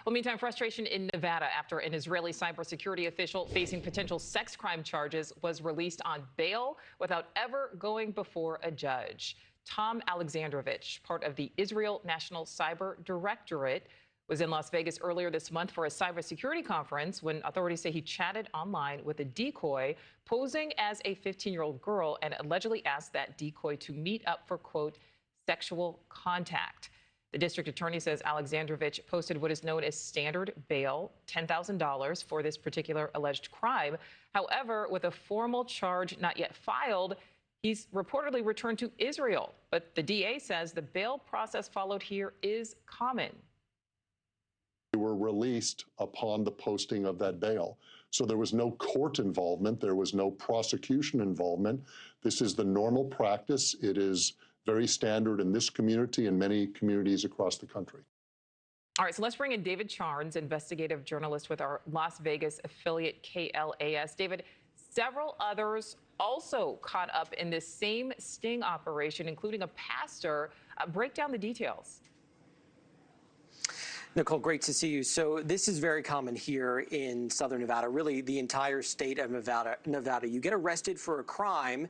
Well, meantime, frustration in Nevada after an Israeli cybersecurity official facing potential sex crime charges was released on bail without ever going before a judge. Artiom Alexandrovich, part of the Israel National Cyber Directorate, was in Las Vegas earlier this month for a cybersecurity conference when authorities say he chatted online with a decoy posing as a 15-year-old girl and allegedly asked that decoy to meet up for, quote, sexual contact. The district attorney says Alexandrovich posted what is known as standard bail, $10,000 for this particular alleged crime. However, with a formal charge not yet filed, he's reportedly returned to Israel. But the DA says the bail process followed here is common. They were released upon the posting of that bail. So there was no court involvement. There was no prosecution involvement. This is the normal practice. It is very standard in this community and many communities across the country. All right, so let's bring in David Charnes, investigative journalist with our Las Vegas affiliate KLAS. David, several others also caught up in this same sting operation, including a pastor. Break down the details. Nichole, great to see you. So this is very common here in Southern Nevada, really the entire state of Nevada. You get arrested for a crime,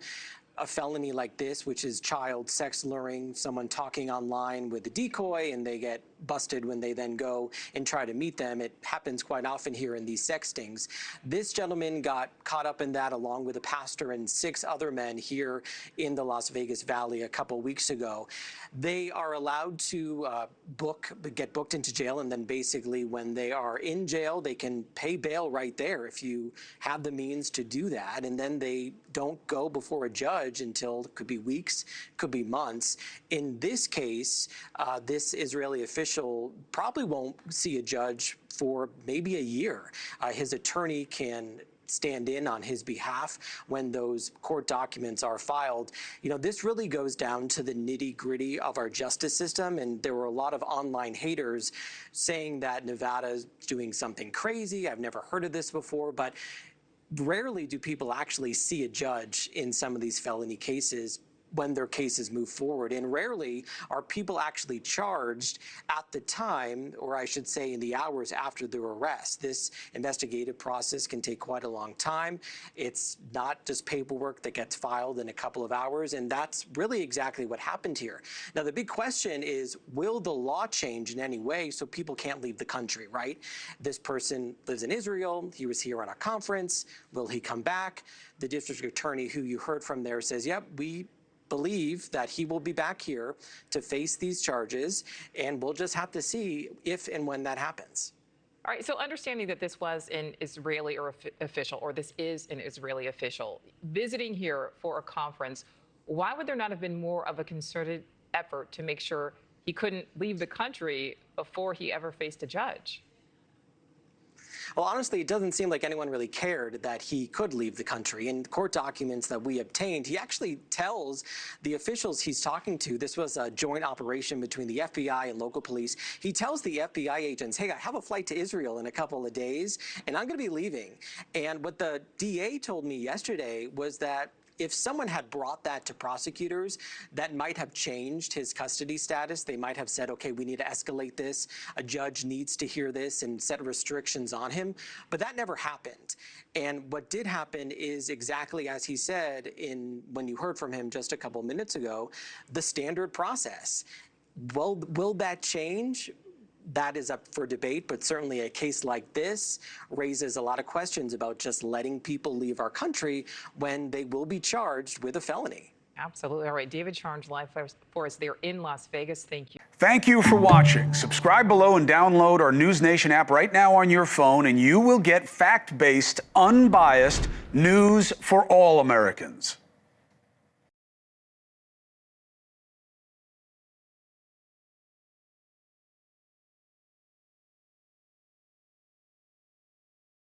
a felony like this, which is child sex luring, someone talking online with a decoy, and they get busted when they then go and try to meet them. It happens quite often here in these sextings. This gentleman got caught up in that along with a pastor and 6 other men here in the Las Vegas Valley a couple weeks ago. They are allowed to get booked into jail, and then basically when they are in jail, they can pay bail right there if you have the means to do that, and then they don't go before a judge until it could be weeks, could be months. In this case, this Israeli official probably won't see a judge for maybe a year. His attorney can stand in on his behalf when those court documents are filed. You know, this really goes down to the nitty-gritty of our justice system, and there were a lot of online haters saying that Nevada's doing something crazy. I've never heard of this before, but rarely do people actually see a judge in some of these felony cases when their cases move forward. And rarely are people actually charged at the time, or I should say in the hours after their arrest. This investigative process can take quite a long time. It's not just paperwork that gets filed in a couple of hours, and that's really exactly what happened here. Now, the big question is, will the law change in any way so people can't leave the country, right? This person lives in Israel. He was here on a conference. Will he come back? The district attorney who you heard from there says, yep, we believe that he will be back here to face these charges, and we'll just have to see if and when that happens. All right, so understanding that this was an Israeli official, or this is an Israeli official, visiting here for a conference, why would there not have been more of a concerted effort to make sure he couldn't leave the country before he ever faced a judge? Well, honestly, it doesn't seem like anyone really cared that he could leave the country. In court documents that we obtained, he actually tells the officials he's talking to, this was a joint operation between the FBI and local police, he tells the FBI agents, hey, I have a flight to Israel in a couple of days, and I'm going to be leaving. And what the DA told me yesterday was that if someone had brought that to prosecutors, that might have changed his custody status. They might have said, okay, we need to escalate this. A judge needs to hear this and set restrictions on him. But that never happened. And what did happen is exactly as he said when you heard from him just a couple minutes ago, the standard process. Well, will that change? That is up for debate, but certainly a case like this raises a lot of questions about just letting people leave our country when they will be charged with a felony. Absolutely. All right, David Charnes live for us there in Las Vegas. Thank you. Thank you for watching. Subscribe below and download our NewsNation app right now on your phone, and you will get fact-based, unbiased news for all Americans.